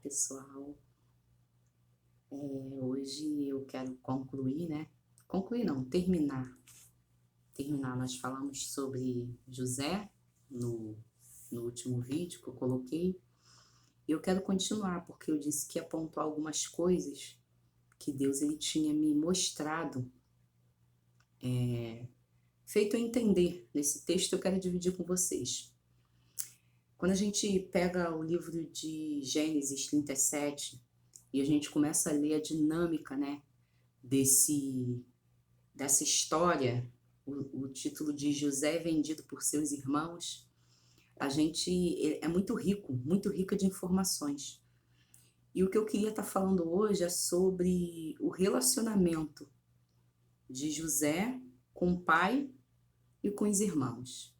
pessoal. Hoje eu quero concluir, né? Concluir não, terminar. Nós falamos sobre José no último vídeo que eu coloquei. E eu quero continuar, porque eu disse que ia pontuar algumas coisas que Deus ele tinha me mostrado, feito eu entender nesse texto. Eu quero dividir com vocês. Quando a gente pega o livro de Gênesis 37 e a gente começa a ler a dinâmica, né, dessa história, o título de José vendido por seus irmãos, a gente é muito rica de informações. E o que eu queria estar falando hoje é sobre o relacionamento de José com o pai e com os irmãos.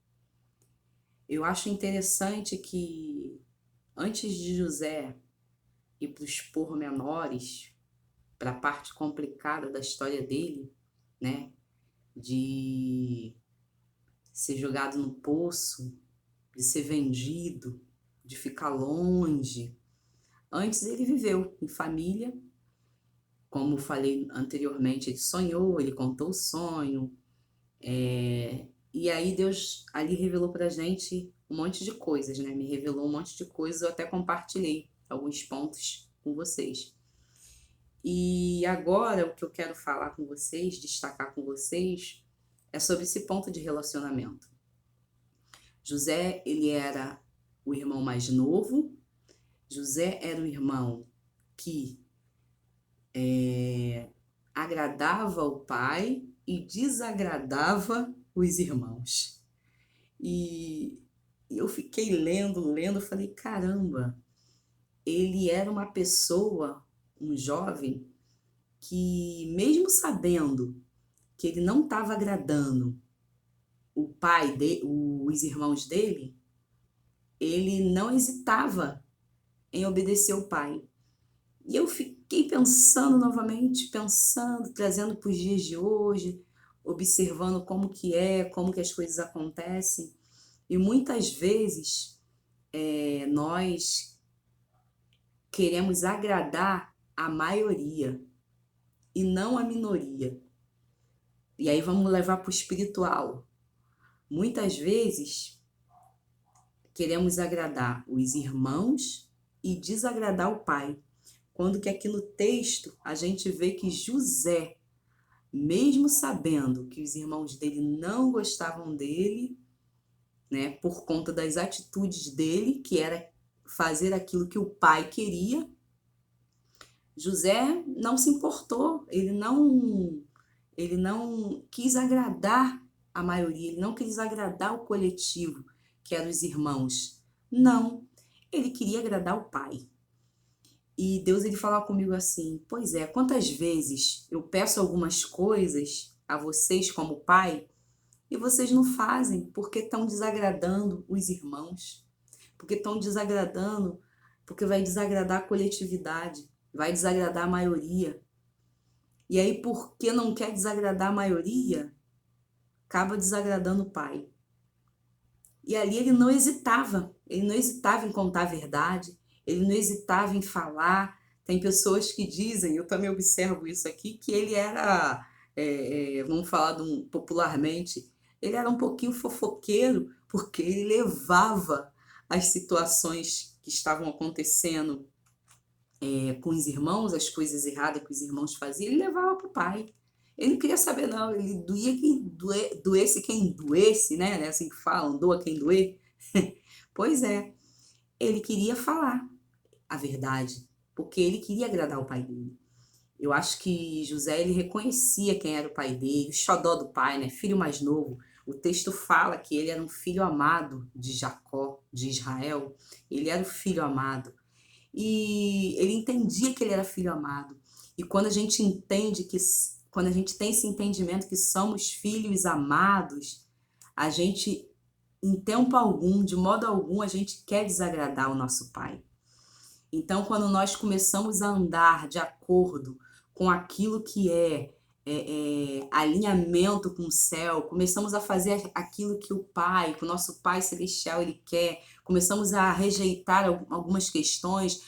Eu acho interessante que antes de José ir para os pormenores, para a parte complicada da história dele, né, de ser jogado no poço, de ser vendido, de ficar longe. Antes ele viveu em família, como falei anteriormente, ele sonhou, ele contou o sonho, e aí Deus ali revelou pra gente um monte de coisas, né? Me revelou um monte de coisas, eu até compartilhei alguns pontos com vocês. E agora o que eu quero falar com vocês, destacar com vocês, é sobre esse ponto de relacionamento. José, ele era o irmão mais novo. José era o irmão que agradava o pai e desagradava os irmãos. E eu fiquei lendo, falei, caramba, ele era uma pessoa, um jovem, que mesmo sabendo que ele não estava agradando o pai, os irmãos dele, ele não hesitava em obedecer o pai. E eu fiquei pensando novamente, trazendo para os dias de hoje, observando como que as coisas acontecem. E muitas vezes nós queremos agradar a maioria e não a minoria. E aí vamos levar para o espiritual. Muitas vezes queremos agradar os irmãos e desagradar o pai. Quando que aqui no texto a gente vê que José, mesmo sabendo que os irmãos dele não gostavam dele, né, por conta das atitudes dele, que era fazer aquilo que o pai queria, José não se importou, ele não quis agradar a maioria, ele não quis agradar o coletivo, que eram os irmãos. Não, ele queria agradar o pai. E Deus ele falava comigo assim, pois é, quantas vezes eu peço algumas coisas a vocês como pai e vocês não fazem porque estão desagradando os irmãos, porque estão desagradando, porque vai desagradar a coletividade, vai desagradar a maioria. E aí, porque não quer desagradar a maioria, acaba desagradando o pai. E ali ele não hesitava em contar a verdade, ele não hesitava em falar. Tem pessoas que dizem, eu também observo isso aqui, que ele era, vamos falar popularmente, ele era um pouquinho fofoqueiro, porque ele levava as situações que estavam acontecendo com os irmãos, as coisas erradas que os irmãos faziam, ele levava para o pai. Ele não queria saber, não. Ele doesse quem doesse, né? Assim que falam, doa quem doer. Pois é, ele queria falar a verdade, porque ele queria agradar o pai dele. Eu acho que José, ele reconhecia quem era o pai dele, o xodó do pai, né? Filho mais novo. O texto fala que ele era um filho amado de Jacó, de Israel. Ele era o filho amado. E ele entendia que ele era filho amado. E quando a gente tem esse entendimento que somos filhos amados, a gente, em tempo algum, de modo algum, a gente quer desagradar o nosso pai. Então, quando nós começamos a andar de acordo com aquilo que é alinhamento com o céu, começamos a fazer aquilo que o Pai, que o nosso Pai Celestial, Ele quer, começamos a rejeitar algumas questões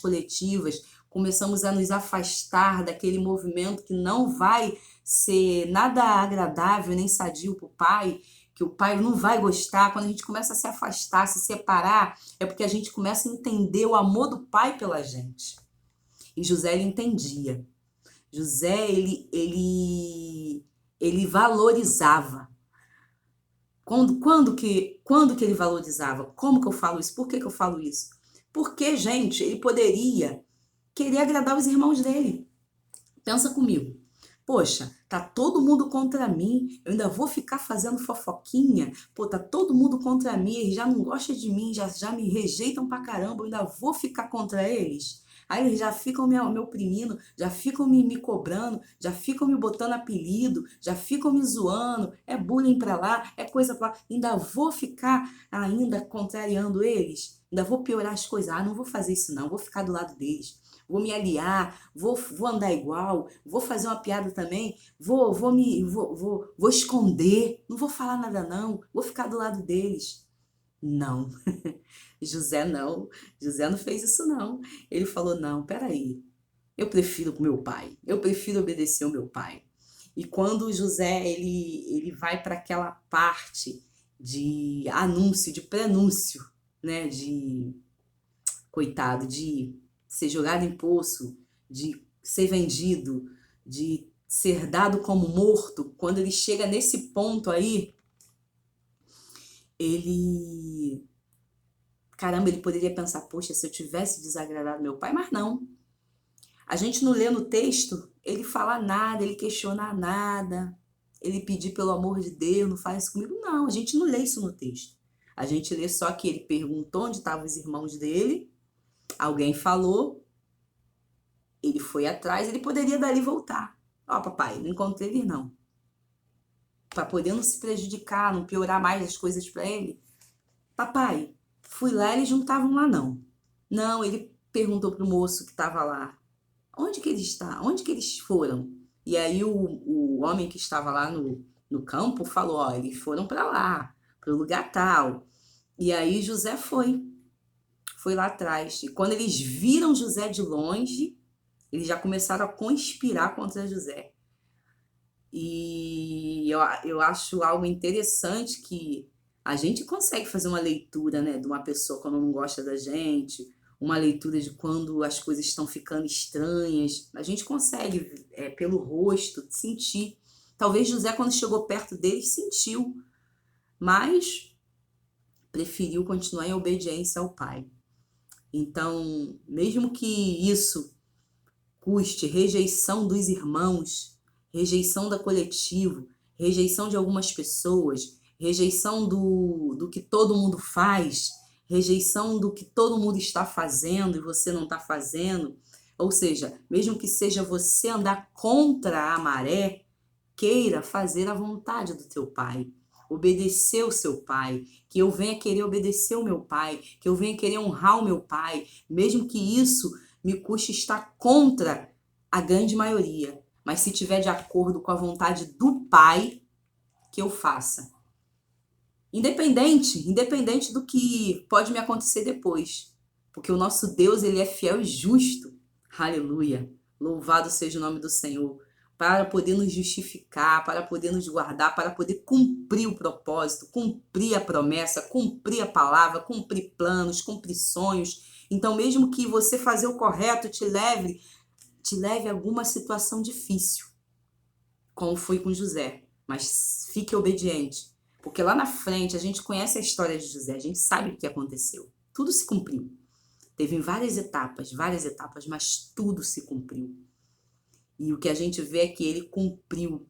coletivas, começamos a nos afastar daquele movimento que não vai ser nada agradável nem sadio para o Pai, que o Pai não vai gostar. Quando a gente começa a se afastar, se separar, é porque a gente começa a entender o amor do Pai pela gente. E José, ele entendia. José, ele valorizava. Quando que ele valorizava? Como que eu falo isso? Por que eu falo isso? Porque, gente, ele poderia querer agradar os irmãos dele. Pensa comigo. Poxa, tá todo mundo contra mim, eu ainda vou ficar fazendo fofoquinha? Pô, tá todo mundo contra mim, eles já não gostam de mim, já me rejeitam pra caramba, eu ainda vou ficar contra eles? Aí eles já ficam me oprimindo, já ficam me cobrando, já ficam me botando apelido, já ficam me zoando, é bullying pra lá, é coisa pra lá, ainda vou ficar ainda contrariando eles? Ainda vou piorar as coisas? Ah, não vou fazer isso não, vou ficar do lado deles. Vou me aliar, vou andar igual, vou fazer uma piada também, vou esconder, não vou falar nada não, vou ficar do lado deles. Não, José não, José não fez isso não. Ele falou, não, peraí, eu prefiro com meu pai, eu prefiro obedecer ao meu pai. E quando José, ele vai para aquela parte de anúncio, de prenúncio, né, coitado, de ser jogado em poço, de ser vendido, de ser dado como morto, quando ele chega nesse ponto aí, caramba, ele poderia pensar, poxa, se eu tivesse desagradado meu pai, mas não. A gente não lê no texto, ele fala nada, ele questiona nada, ele pedir pelo amor de Deus, não faz isso comigo. Não, a gente não lê isso no texto. A gente lê só que ele perguntou onde estavam os irmãos dele, alguém falou, ele foi atrás, ele poderia dali voltar. Ó, papai, não encontrei ele não. Para poder não se prejudicar, não piorar mais as coisas para ele. Papai, fui lá, eles não estavam lá não. Não, ele perguntou pro moço que estava lá. Onde que ele está? Onde que eles foram? E aí o homem que estava lá no campo falou, ó, eles foram para lá, para o lugar tal. E aí José foi lá atrás. E quando eles viram José de longe, eles já começaram a conspirar contra José. E eu acho algo interessante que a gente consegue fazer uma leitura, né, de uma pessoa quando não gosta da gente, uma leitura de quando as coisas estão ficando estranhas. A gente consegue, pelo rosto, sentir. Talvez José, quando chegou perto deles, sentiu, mas preferiu continuar em obediência ao pai. Então, mesmo que isso custe rejeição dos irmãos, rejeição da coletivo, rejeição de algumas pessoas, rejeição do que todo mundo faz, rejeição do que todo mundo está fazendo e você não está fazendo. Ou seja, mesmo que seja você andar contra a maré, queira fazer a vontade do teu pai, obedecer o seu pai, que eu venha querer obedecer o meu pai, que eu venha querer honrar o meu pai, mesmo que isso me custe estar contra a grande maioria, mas se tiver de acordo com a vontade do pai, que eu faça. Independente do que pode me acontecer depois, porque o nosso Deus, ele é fiel e justo. Aleluia. Louvado seja o nome do Senhor, para poder nos justificar, para poder nos guardar, para poder cumprir o propósito, cumprir a promessa, cumprir a palavra, cumprir planos, cumprir sonhos. Então, mesmo que você fazer o correto te leve a alguma situação difícil, como foi com José, mas fique obediente, porque lá na frente a gente conhece a história de José, a gente sabe o que aconteceu. Tudo se cumpriu. Teve várias etapas, mas tudo se cumpriu. E o que a gente vê é que ele cumpriu,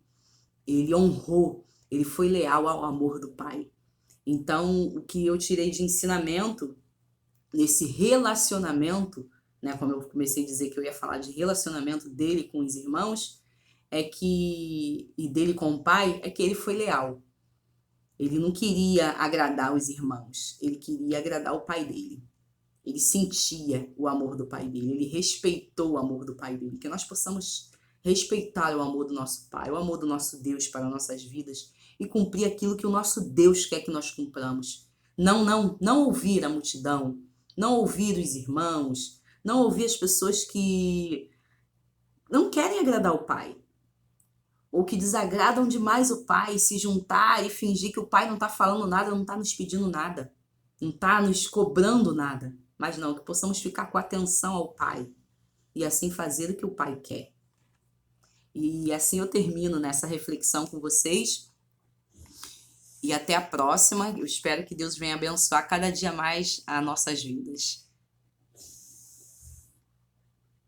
ele honrou, ele foi leal ao amor do pai. Então, o que eu tirei de ensinamento nesse relacionamento, né, como eu comecei a dizer que eu ia falar de relacionamento dele com os irmãos, e dele com o pai, é que ele foi leal. Ele não queria agradar os irmãos, ele queria agradar o pai dele. Ele sentia o amor do pai dele, ele respeitou o amor do pai dele. Que nós possamos respeitar o amor do nosso Pai, o amor do nosso Deus para nossas vidas e cumprir aquilo que o nosso Deus quer que nós cumpramos. Não ouvir a multidão, não ouvir os irmãos, não ouvir as pessoas que não querem agradar o Pai, ou que desagradam demais o Pai, se juntar e fingir que o Pai não está falando nada, não está nos pedindo nada, não está nos cobrando nada, mas não, que possamos ficar com atenção ao Pai e assim fazer o que o Pai quer. E assim eu termino nessa reflexão com vocês. E até a próxima. Eu espero que Deus venha abençoar cada dia mais as nossas vidas.